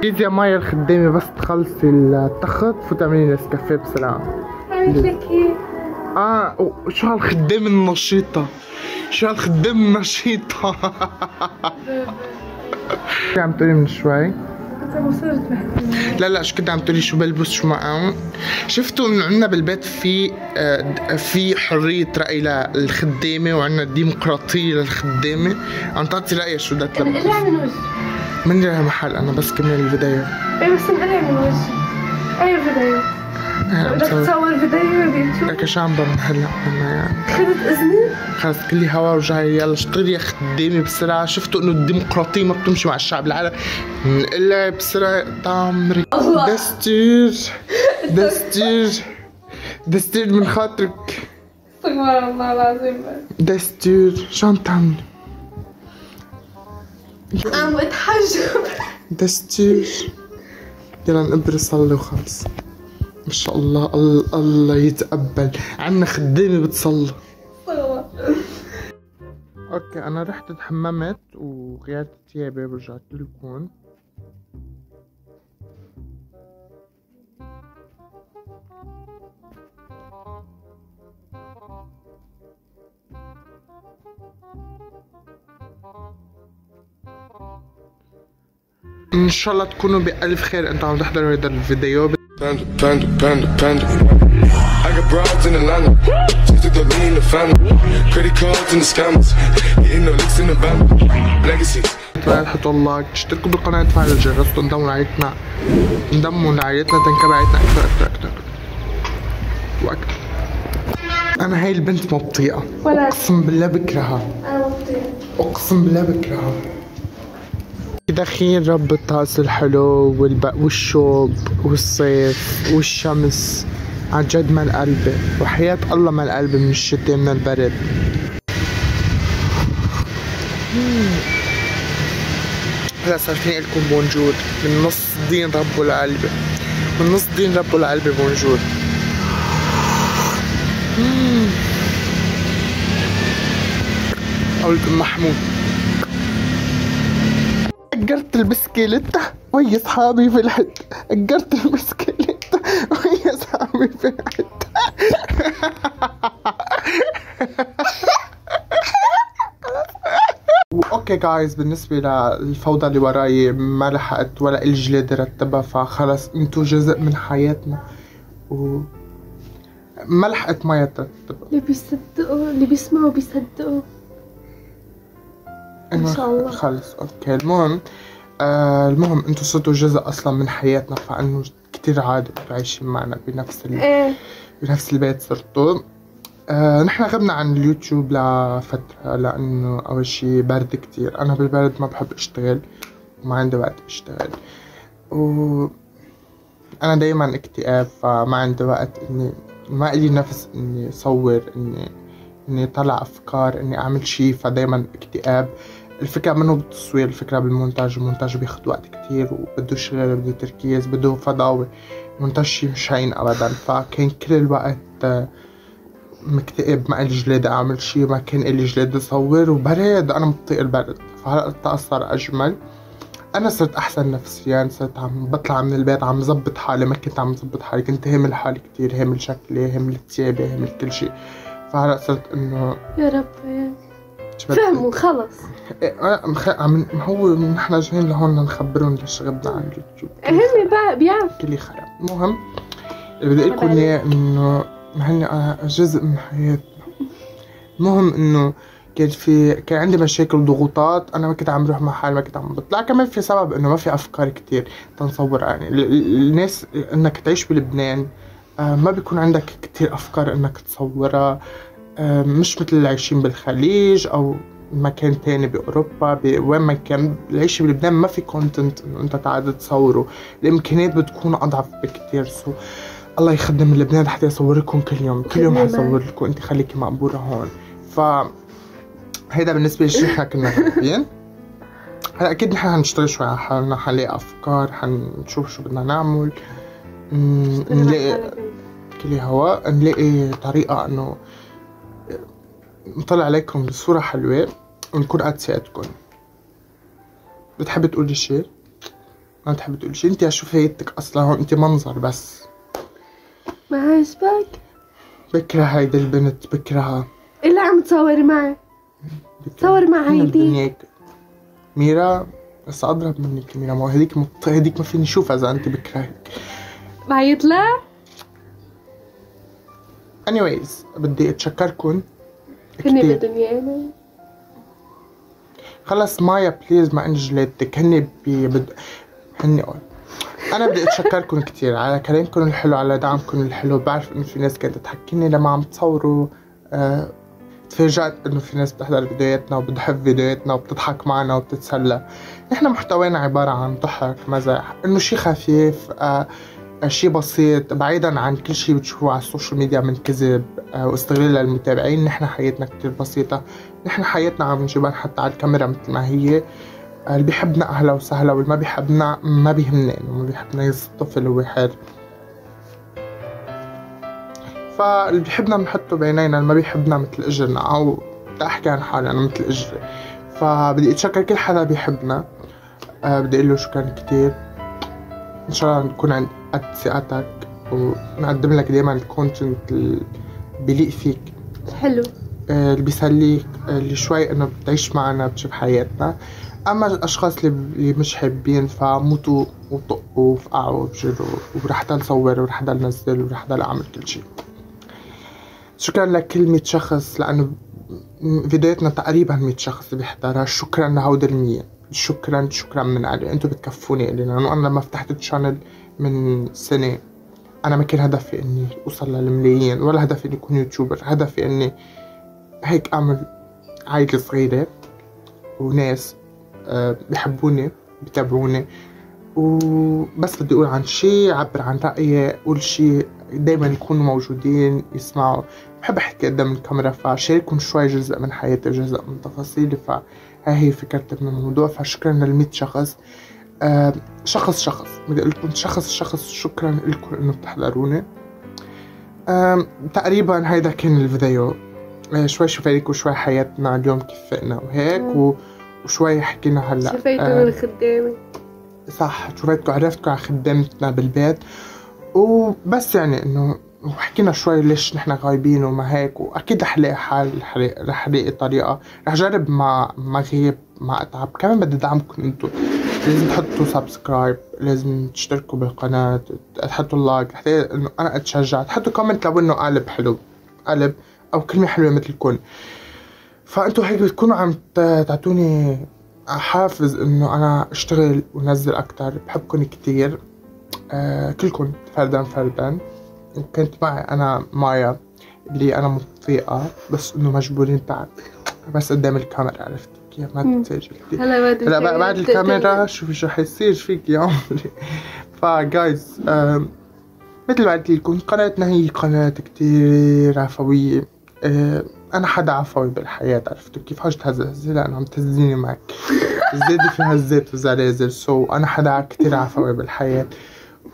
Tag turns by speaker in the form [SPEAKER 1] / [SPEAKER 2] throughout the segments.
[SPEAKER 1] جيزي يا مايا الخدامة بس تخلصي التخت فوتي اعملي نسكافيه بسرعة.
[SPEAKER 2] عملت لك ايه؟
[SPEAKER 1] شو هالخدامة النشيطة، شو هالخدامة النشيطة. شو عم تقولي من شوي؟ لا شو كنت عم تقولي شو بلبس شو معهم؟ شفتوا انه عندنا بالبيت في حرية رأي للخدامة وعندنا ديمقراطية للخدامة. عم تعطي رأيها شو بدها تلبس.
[SPEAKER 2] انقلع من وجهي.
[SPEAKER 1] من لها محل انا بس كمل الفيديو.
[SPEAKER 2] ايه بس انقلع من وجهي. اي فيديو؟ بدك تصور فيديو بدي
[SPEAKER 1] لك شو عم بعمل هلا انا يعني؟
[SPEAKER 2] خذت اذني؟
[SPEAKER 1] خلص كلي هوا وجاي يلا اشتغلي يا خدامة بسرعة. شفتوا انه الديمقراطية ما بتمشي مع الشعب العربي. انقلعي بسرعة تعمري. دستور من خاطرك.
[SPEAKER 2] استغفر الله العظيم.
[SPEAKER 1] دستور شو عم تعملي؟
[SPEAKER 2] عم بتحجب.
[SPEAKER 1] دستور يلا نقبر صلي وخلص. ما شاء الله الله يتقبل. عنا خدامة بتصلي. اوكي انا رحت اتحممت وغيرت ثيابي ورجعت لكم. ان شاء الله تكونوا بألف خير انتوا عم تحضروا هذا الفيديو.
[SPEAKER 3] Panda. I got broads in Atlanta. Just took the lean in the family. Credit cards and the scammers. Getting no licks in the van. Legacies.
[SPEAKER 1] تحطوا اللايك، تشتركوا بالقناة، تفعلوا الجرس، تنضموا لعائلتنا. انضموا لعائلتنا تنكب عائلتنا أكثر وأكثر. أنا هاي البنت ما بطيئة. أقسم بالله بكرهها.
[SPEAKER 2] انا بطيء.
[SPEAKER 1] أقسم بالله بكرهها. دخيل رب الطقس الحلو والشوب والصيف والشمس عن جد مال قلبي وحياة الله مال قلبي من الشتاء من البرد. هلا صار فيني لكم بونجور من نص دين ربو لقلبي، من نص دين ربو لقلبي بونجور. قلت محمود أجرت البسكيليتة ويا صحابي في الحتة. أجرت البسكيليتة ويا صحابي في الحتة. اوكي جايز بالنسبة للفوضى اللي وراي ما لحقت ولا الجلاد رتبها فخلص انتو جزء من حياتنا ما لحقت ما يترتبها.
[SPEAKER 2] اللي بيصدقوا اللي بيسمعوا بيصدقوا ان شاء الله.
[SPEAKER 1] خلص اوكي المهم انتو صرتوا جزء اصلا من حياتنا فانه كتير عادي انتو عايشين معنا بنفس البيت صرتوا. نحن غبنا عن اليوتيوب لفترة لأنه أول شي برد كتير. أنا بالبرد ما بحب أشتغل وما عندي وقت أشتغل أنا دايما اكتئاب فما عندي وقت إني ما إلي نفس إني أصور إني طلع أفكار إني أعمل شي فدايما اكتئاب. الفكرة منه بالتصوير، الفكرة بالمونتاج. المونتاج بياخد وقت كتير وبده شغل بده تركيز بده فضاوة. المونتاج شي مش هين أبدا فكان كل الوقت مكتئب ما إلي جلاد أعمل شي ما كان إلي جلاد أصور وبرد. أنا بطيق البرد فهلأ الطقس صار أجمل. أنا صرت أحسن نفسيا صرت عم بطلع من البيت عم زبط حالي. ما كنت عم زبط حالي كنت هامل حالي كتير هامل شكلي هامل ثيابي هامل كل شي فهلأ صرت إنه
[SPEAKER 2] يا رب فهموا خلص.
[SPEAKER 1] هو نحن جايين لهون نخبرهم ليش غبنا عن اليوتيوب.
[SPEAKER 2] هم بقى بيعرف
[SPEAKER 1] كلي خرب. المهم اللي بدي أقولكم إياه إنه هني جزء من حياتنا. المهم إنه كان عندي مشاكل وضغوطات. أنا ما كنت عم بروح مع حالي ما كنت عم بطلع. كمان في سبب إنه ما في أفكار كتير تنصور يعني الناس إنك تعيش بلبنان ما بيكون عندك كتير أفكار إنك تصورها مش مثل اللي عايشين بالخليج أو مكان تاني بأوروبا وين ما كان. العيش بلبنان ما في كونتنت إنه أنت تعاد تصوره. الإمكانيات بتكون أضعف بكتير. الله يخدم لبنان حتى يصوركم كل يوم حيصور لكم. انت خليكي مقبورة هون. هيدا بالنسبة لشي احنا كنا غايبين. هلا اكيد نحن هنشتغل شوي على حالنا حنلاقي افكار حنشوف شو بدنا نعمل نلاقي كلي هوا نلاقي طريقة انه نطلع عليكم بصورة حلوة ونكون قد ثقتكم. بتحبي تقولي شي؟ ما بتحب تقول شي. انت شو فايدتك اصلا هون؟ انت منظر بس.
[SPEAKER 2] ما عجبك؟
[SPEAKER 1] بكره هيدي البنت، بكرهها.
[SPEAKER 2] اللي عم تصوري معي تصوري مع هيدي
[SPEAKER 1] ميرا. بس اضرب منك ميرا، ما هذيك هذيك ما فيني اشوفها اذا انت بكرهك.
[SPEAKER 2] بعيطلع.
[SPEAKER 1] anyways بدي اتشكركم
[SPEAKER 2] هني
[SPEAKER 1] كتير.
[SPEAKER 2] بدهم ايانا.
[SPEAKER 1] خلص مايا بليز ما انجلتك. هني انا بدي اتشكركم كتير على كلامكم الحلو، على دعمكم الحلو. بعرف انه في ناس كانت تحكيني لما عم تصوروا، تفاجأت انه في ناس بتحضر فيديوهاتنا وبتحب فيديوهاتنا وبتضحك معنا وبتتسلى. نحن محتوانا عبارة عن ضحك، مزح، انه شي خفيف، شي بسيط، بعيدا عن كل شي بتشوفوه على السوشيال ميديا من كذب واستغلال للمتابعين. نحن حياتنا كتير بسيطة، نحن حياتنا عم نجيبها حتى على الكاميرا مثل ما هي. اللي بيحبنا اهلا وسهلا، واللي ما بيحبنا ما بيهمنا، انه ما بيحبنا يصطفل ويحر. فاللي بيحبنا بنحطه بعينينا، اللي ما بيحبنا مثل اجرنا، او بدي احكي عن حالي انا مثل اجري. فبدي اتشكر كل حدا بيحبنا، بدي اقول له شكرا كتير. ان شاء الله نكون عند قد ثقتك ونقدم لك دايما الكونتنت اللي بيليق فيك،
[SPEAKER 2] حلو،
[SPEAKER 1] اللي بيسليك، اللي شوي انه بتعيش معنا بتشوف حياتنا. اما الاشخاص اللي مش حابين فموتوا وطقوا وفقعوا وبجروا، ورح ضل صور ورح ضل نزل ورح ضل اعمل كل شيء. شكرا لكل 100 شخص، لانه فيديوهاتنا تقريبا 100 شخص اللي بيحضرها. شكرا لهود ال100. شكرا من قلبي، انتوا بتكفوني قلي. لانه انا لما فتحت الشانل من سنة انا ما كان هدفي اني اوصل للملايين، ولا هدفي اني اكون يوتيوبر. هدفي اني هيك اعمل عائلة صغيرة وناس بيحبوني بيتابعوني، وبس بدي اقول عن شي، عبر عن رأيي، اقول شي، دايما يكونوا موجودين يسمعوا. بحب احكي قدام الكاميرا، فشارككم شوي جزء من حياتي، جزء من تفاصيلي. فهاي هي فكرتي من الموضوع. فشكرا لل100 شخص. شخص بدي اقول لكم شخص شكرا لكم انه بتحضروني. تقريبا هيدا كان الفيديو. شوي شفايلكم شوي حياتنا اليوم كيف فقنا وهيك، وشوي حكينا هلا.
[SPEAKER 2] شفايتوا من خدامي.
[SPEAKER 1] صح، شفايتكم عرفتكم على خدامتنا بالبيت وبس. يعني انه وحكينا شوي ليش نحن غايبين وما هيك. واكيد رح لاقي حل، رح لاقي طريقه، رح جرب ما غيب ما اتعب. كمان بدي دعمكم انتم. لازم تحطوا سبسكرايب، لازم تشتركوا بالقناه، تحطوا لايك حتى انه انا اتشجع. تحطوا كومنت لو انه قالب حلو، قالب او كلمه حلوه مثلكم. فانتوا هيك بتكونوا عم تعطوني حافز انه انا اشتغل ونزل اكتر. بحبكم كتير كلكم فردا. وكنت معي انا مايا اللي انا مطفئة، بس انه مجبورين تعب بس قدام الكاميرا. عرفتي كيف؟ ما تسجلتي هلا بعد الكاميرا شوفي شو حيصير فيك يا عمري. فجايز مثل ما قلت لكم قناتنا هي قناة كتير عفوية. انا حدا عفوي بالحياة. عرفتوا كيف؟ هاش تهزي لانه عم تهزيني معك. الزيادة فيها زيت وزلازل. انا حدا كتير عفوي بالحياة،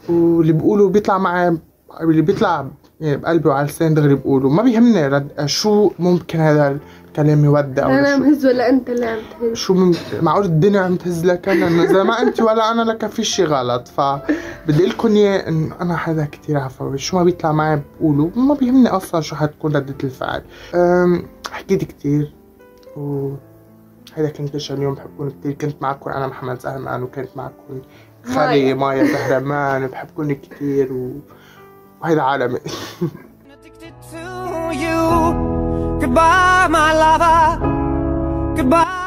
[SPEAKER 1] واللي بقوله بيطلع معي، اللي بيطلع يعني بقلبي وعلى لساني دغري بقوله. ما بيهمني شو ممكن هذا الكلام يودي او
[SPEAKER 2] انا عم هز ولا انت اللي عم تهز.
[SPEAKER 1] شو معقول الدنيا عم تهز لك؟ انا اذا ما انت ولا انا لك في شي غلط. فبدي لكم اياه انه انا حدا كتير عفوي. شو ما بيطلع معي بقوله، ما بيهمني اصلا شو حتكون ردة الفعل. حكيت كتير وهيدا كان كل شيء اليوم. بحبكم كتير. كنت معكم انا محمد زهرمان، وكنت معكم خالي مايا زهرمان. بحبكم كتير وهيدا عالمي.
[SPEAKER 4] Goodbye, my lover. Goodbye.